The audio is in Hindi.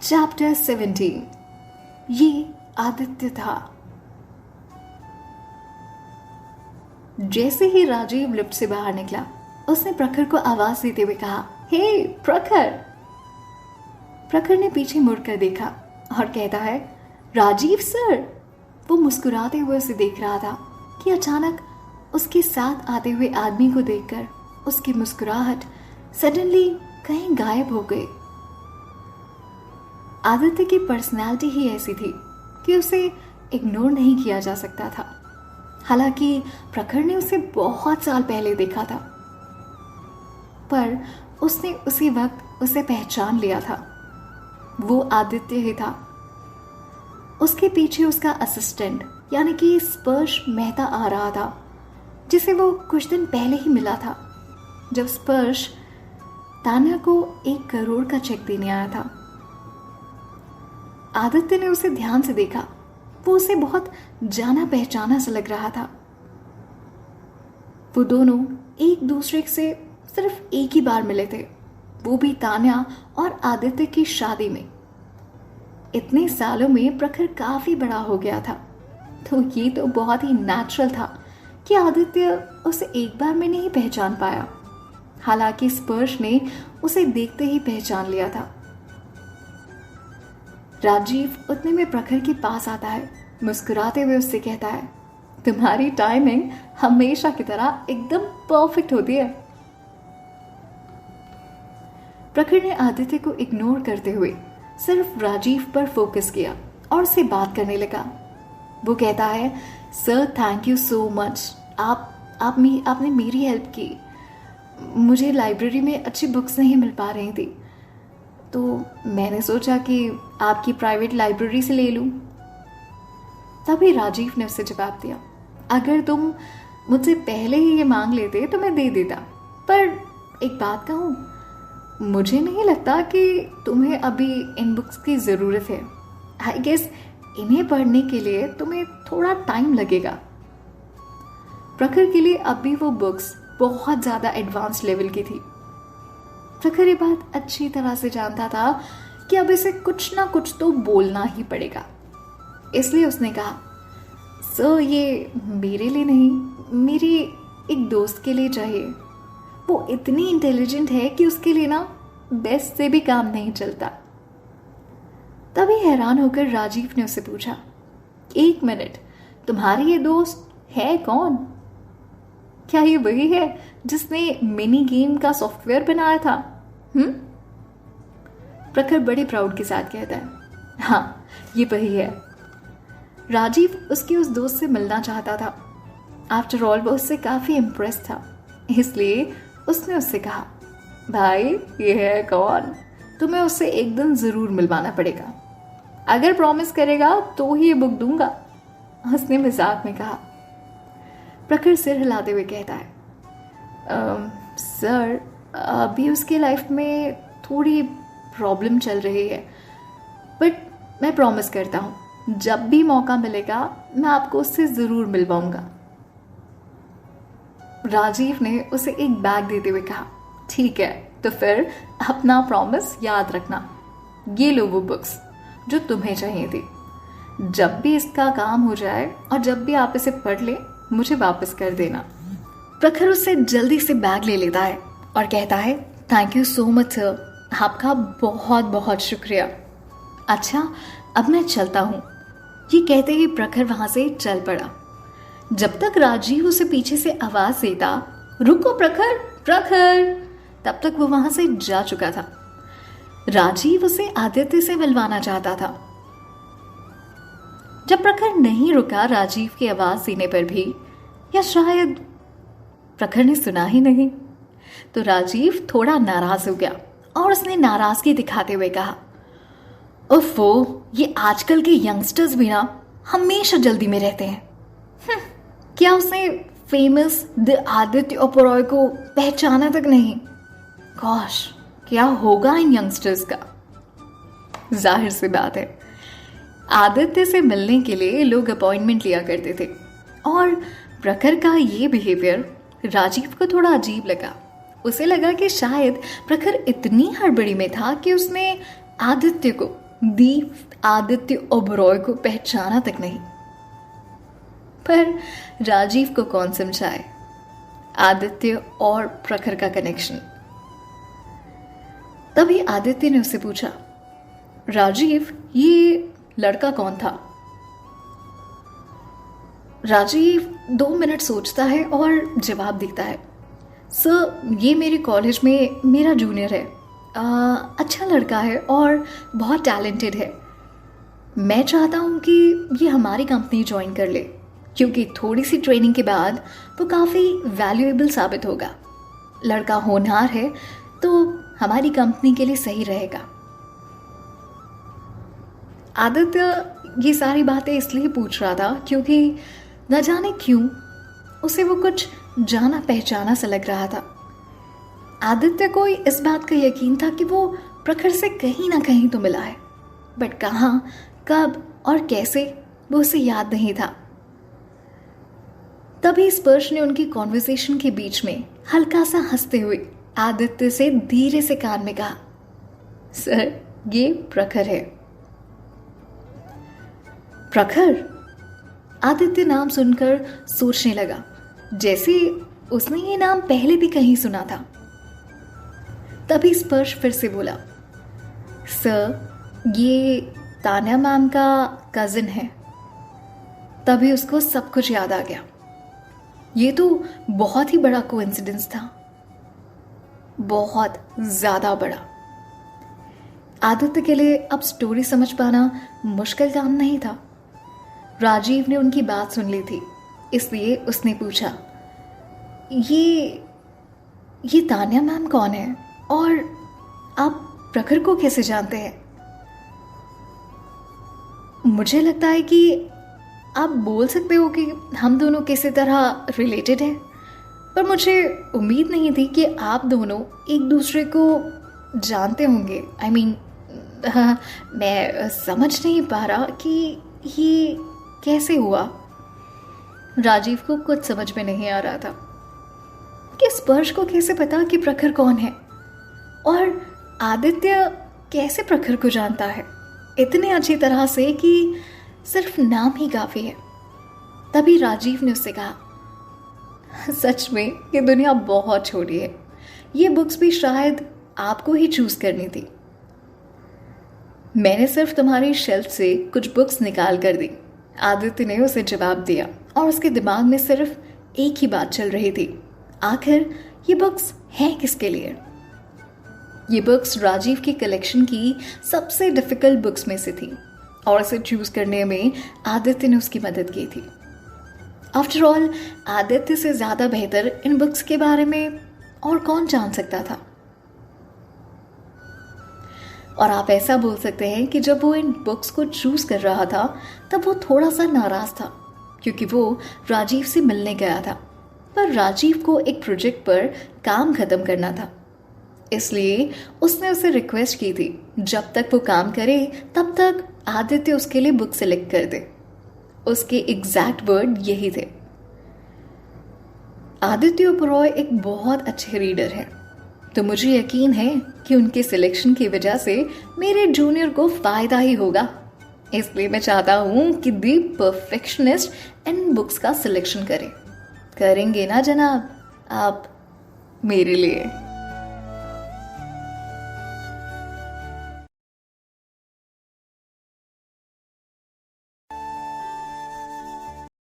चैप्टर 17। ये आदित्य था। जैसे ही राजीव लिफ्ट से बाहर निकला, उसने प्रखर को आवाज देते हुए कहा, हे प्रखर। प्रखर ने पीछे मुड़कर देखा और कहता है, राजीव सर। वो मुस्कुराते हुए उसे देख रहा था कि अचानक उसके साथ आते हुए आदमी को देखकर उसकी मुस्कुराहट सडनली कहीं गायब हो गई। आदित्य की पर्सनैलिटी ही ऐसी थी कि उसे इग्नोर नहीं किया जा सकता था। हालांकि प्रखर ने उसे बहुत साल पहले देखा था, पर उसने उसी वक्त उसे पहचान लिया था। वो आदित्य ही था। उसके पीछे उसका असिस्टेंट यानी कि स्पर्श मेहता आ रहा था, जिसे वो कुछ दिन पहले ही मिला था, जब स्पर्श तान्या को 1 करोड़ का चेक देने आया था। आदित्य ने उसे ध्यान से देखा। वो उसे बहुत जाना पहचाना सा लग रहा था। वो दोनों एक दूसरे से सिर्फ एक ही बार मिले थे, वो भी तान्या और आदित्य की शादी में। इतने सालों में प्रखर काफी बड़ा हो गया था, तो ये तो बहुत ही नेचुरल था कि आदित्य उसे एक बार में नहीं पहचान पाया। हालांकि स्पर्श ने उसे देखते ही पहचान लिया था। राजीव उतने में प्रखर के पास आता है, मुस्कुराते हुए उससे कहता है, तुम्हारी टाइमिंग हमेशा की तरह एकदम परफेक्ट होती है। प्रखर ने आदित्य को इग्नोर करते हुए सिर्फ राजीव पर फोकस किया और उससे बात करने लगा। वो कहता है, sir thank you so much. आपने मेरी हेल्प की। मुझे लाइब्रेरी में अच्छी बुक्स नहीं मिल पा रही थी, तो मैंने सोचा कि आपकी प्राइवेट लाइब्रेरी से ले लूं। तभी राजीव ने उससे जवाब दिया, अगर तुम मुझसे पहले ही ये मांग लेते तो मैं दे देता, पर एक बात कहूं, मुझे नहीं लगता कि तुम्हें अभी इन बुक्स की ज़रूरत है। आई गेस इन्हें पढ़ने के लिए तुम्हें थोड़ा टाइम लगेगा। प्रखर के लिए अब भी वो बुक्स बहुत ज़्यादा एडवांस लेवल की थी। प्रखर ये बात अच्छी तरह से जानता था कि अब इसे कुछ ना कुछ तो बोलना ही पड़ेगा। इसलिए उसने कहा, सर ये मेरे लिए नहीं, मेरी एक दोस्त के लिए चाहिए। वो इतनी इंटेलिजेंट है कि उसके लिए ना बेस्ट से भी काम नहीं चलता। तभी हैरान होकर राजीव ने उससे पूछा, 1 मिनट, तुम्हारी ये दोस्त है कौन? क्या ये वही है जिसने मिनी गेम का सॉफ्टवेयर बनाया था? प्रखर बड़े प्राउड के साथ कहता है, हाँ ये वही है। राजीव उसकी उस दोस्त से मिलना चाहता था। आफ्टर ऑल वो उससे काफी इम्प्रेस था, इसलिए उसने उससे कहा, भाई ये है कौन? तुम्हें उससे एक दिन जरूर मिलवाना पड़ेगा। अगर प्रॉमिस करेगा तो ही ये बुक दूंगा। उसने मजाक में कहा। प्रखर सिर हिलाते हुए कहता है, सर अभी उसकी लाइफ में थोड़ी प्रॉब्लम चल रही है, बट मैं प्रॉमिस करता हूँ जब भी मौका मिलेगा मैं आपको उससे ज़रूर मिलवाऊंगा। राजीव ने उसे एक बैग देते हुए कहा, ठीक है, तो फिर अपना प्रॉमिस याद रखना। ये लो वो बुक्स जो तुम्हें चाहिए थी। जब भी इसका काम हो जाए और जब भी आप इसे पढ़ ले, मुझे वापस कर देना। प्रखर उससे जल्दी से बैग ले लेता है और कहता है, thank you so much sir, आपका बहुत बहुत शुक्रिया। अच्छा अब मैं चलता हूँ। ये कहते ही प्रखर वहां से चल पड़ा। जब तक राजीव उसे पीछे से आवाज देता, रुको प्रखर प्रखर, तब तक वो वहां से जा चुका था। राजीव उसे आदित्य से मिलवाना चाहता था। जब प्रखर नहीं रुका राजीव की आवाज देने पर भी, या शायद प्रखर ने सुना ही नहीं, तो राजीव थोड़ा नाराज हो गया और उसने नाराजगी दिखाते हुए कहा, ओफो, ये आजकल के यंगस्टर्स भी ना हमेशा जल्दी में रहते हैं। क्या उसने फेमस द आदित्य ओबेरॉय को पहचाना तक नहीं? गॉश, क्या होगा इन यंगस्टर्स का? जाहिर सी बात है, आदित्य से मिलने के लिए लोग अपॉइंटमेंट लिया करते थे और प्रखर का ये बिहेवियर राजीव को थोड़ा अजीब लगा। उसे लगा कि शायद प्रखर इतनी हड़बड़ी में था कि उसने आदित्य को दीप आदित्य ओबरॉय को पहचाना तक नहीं। पर राजीव को कौन समझाए आदित्य और प्रखर का कनेक्शन। तभी आदित्य ने उससे पूछा, राजीव, ये लड़का कौन था? राजीव 2 मिनट सोचता है और जवाब देता है, सर, ये मेरे कॉलेज में मेरा जूनियर है। अच्छा लड़का है और बहुत टैलेंटेड है। मैं चाहता हूँ कि ये हमारी कंपनी ज्वाइन कर ले, क्योंकि थोड़ी सी ट्रेनिंग के बाद वो काफ़ी वैल्यूएबल साबित होगा। लड़का होनहार है तो हमारी कंपनी के लिए सही रहेगा। आदित्य ये सारी बातें इसलिए पूछ रहा था क्योंकि न जाने क्यों उसे वो कुछ जाना पहचाना सा लग रहा था। आदित्य को इस बात का यकीन था कि वो प्रखर से कहीं ना कहीं तो मिला है, बट कहाँ, कब और कैसे वो उसे याद नहीं था। तभी स्पर्श ने उनकी कॉन्वर्सेशन के बीच में हल्का सा हंसते हुए आदित्य से धीरे से कान में कहा, सर, ये प्रखर है। प्रखर? आदित्य नाम सुनकर सोचने लगा, जैसे उसने ये नाम पहले भी कहीं सुना था। तभी स्पर्श फिर से बोला, सर, ये तान्या मैम का कजिन है। तभी उसको सब कुछ याद आ गया। ये तो बहुत ही बड़ा कोइंसिडेंस था, बहुत ज्यादा बड़ा। आदित्य के लिए अब स्टोरी समझ पाना मुश्किल काम नहीं था। राजीव ने उनकी बात सुन ली थी, इसलिए उसने पूछा, ये तान्या मैम कौन है और आप प्रखर को कैसे जानते हैं? मुझे लगता है कि आप बोल सकते हो कि हम दोनों किसी तरह रिलेटेड हैं, पर मुझे उम्मीद नहीं थी कि आप दोनों एक दूसरे को जानते होंगे। I mean, मैं समझ नहीं पा रहा कि ये कैसे हुआ। राजीव को कुछ समझ में नहीं आ रहा था कि स्पर्श को कैसे पता कि प्रखर कौन है, और आदित्य कैसे प्रखर को जानता है इतने अच्छी तरह से कि सिर्फ नाम ही काफी है। तभी राजीव ने उससे कहा, सच में ये दुनिया बहुत छोटी है, ये बुक्स भी शायद आपको ही चूज करनी थी। मैंने सिर्फ तुम्हारी शेल्फ से कुछ बुक्स निकाल कर दी। आदित्य ने उसे जवाब दिया और उसके दिमाग में सिर्फ एक ही बात चल रही थी, आखिर ये बुक्स हैं किसके लिए? ये बुक्स राजीव की कलेक्शन की सबसे डिफिकल्ट बुक्स में से थी और इसे चूज करने में आदित्य ने उसकी मदद की थी। आफ्टर ऑल, आदित्य से ज्यादा बेहतर इन बुक्स के बारे में और कौन जान सकता था? और आप ऐसा बोल सकते हैं कि जब वो इन बुक्स को चूज कर रहा था तब वो थोड़ा सा नाराज था, क्योंकि वो राजीव से मिलने गया था, पर राजीव को एक प्रोजेक्ट पर काम खत्म करना था। इसलिए उसने उसे रिक्वेस्ट की थी, जब तक वो काम करे तब तक आदित्य उसके लिए बुक सेलेक्ट कर दे। उसके एग्जैक्ट वर्ड यही थे। आदित्य ओबरॉय एक बहुत अच्छे रीडर हैं, तो मुझे यकीन है कि उनके सिलेक्शन की वजह से मेरे जूनियर को फायदा ही होगा। इसलिए मैं चाहता हूं कि दी परफेक्शनिस्ट इन बुक्स का सिलेक्शन करेंगे ना जनाब आप मेरे लिए।